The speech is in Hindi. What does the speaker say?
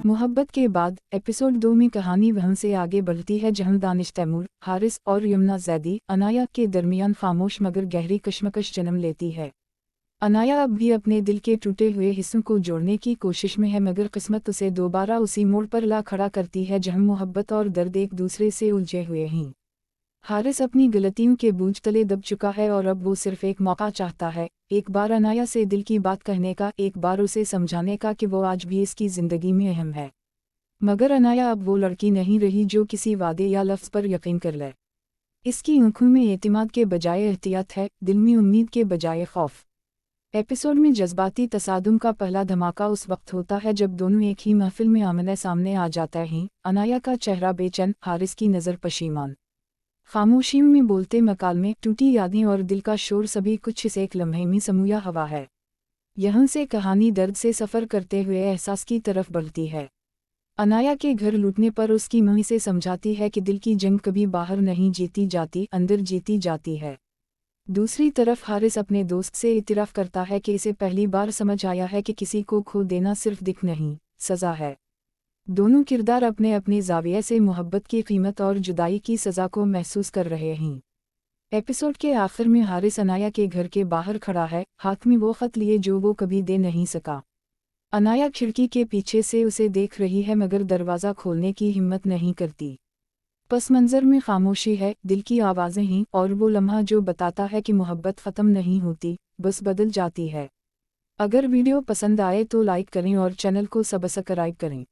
मोहब्बत के बाद एपिसोड 2 में कहानी वहां से आगे बढ़ती है जहां दानिश तैमूर, हारिस और यमुना जैदी अनाया के दरमियान खामोश मगर गहरी कशमकश जन्म लेती है। अनाया अब भी अपने दिल के टूटे हुए हिस्सों को जोड़ने की कोशिश में है मगर किस्मत उसे दोबारा उसी मोड़ पर ला खड़ा करती है जहां मोहब्बत और दर्द एक दूसरे से उलझे हुए हैं। हारिस अपनी गलतियों के बोझ तले दब चुका है और अब वो सिर्फ एक मौका चाहता है, एक बार अनाया से दिल की बात कहने का, एक बार उसे समझाने का कि वो आज भी इसकी ज़िंदगी में अहम है। मगर अनाया अब वो लड़की नहीं रही जो किसी वादे या लफ्ज़ पर यकीन कर ले। इसकी आंखों में एतिमाद के बजाय एहतियात है, दिल में उम्मीद के बजाय खौफ। एपिसोड में जज्बाती तसादुम का पहला धमाका उस वक्त होता है जब दोनों एक ही महफिल में आमने सामने आ जाते हैं। अनाया का चेहरा बेचैन, हारिस की नज़र पशीमान। खामोशियों में बोलते मकालमे, टूटी यादें और दिल का शोर, सभी कुछ इस एक लम्हे में समूया हवा है। यहाँ से कहानी दर्द से सफ़र करते हुए एहसास की तरफ बढ़ती है। अनाया के घर लूटने पर उसकी मां से समझाती है कि दिल की जंग कभी बाहर नहीं जीती जाती, अंदर जीती जाती है। दूसरी तरफ हारिस अपने दोस्त से इतिराफ़ करता है कि इसे पहली बार समझ आया है कि किसी को खो देना सिर्फ दिख नहीं, सज़ा है। दोनों किरदार अपने अपने ज़ाविये से मोहब्बत की कीमत और जुदाई की सज़ा को महसूस कर रहे हैं। एपिसोड के आखिर में हारिस अनाया के घर के बाहर खड़ा है, हाथ में वो ख़त लिए जो वो कभी दे नहीं सका। अनाया खिड़की के पीछे से उसे देख रही है मगर दरवाज़ा खोलने की हिम्मत नहीं करती। पस मंज़र में खामोशी है, दिल की आवाज़ें हैं और वो लम्हा जो बताता है कि मोहब्बत ख़त्म नहीं होती, बस बदल जाती है। अगर वीडियो पसंद आए तो लाइक करें और चैनल को सब्सक्राइब करें।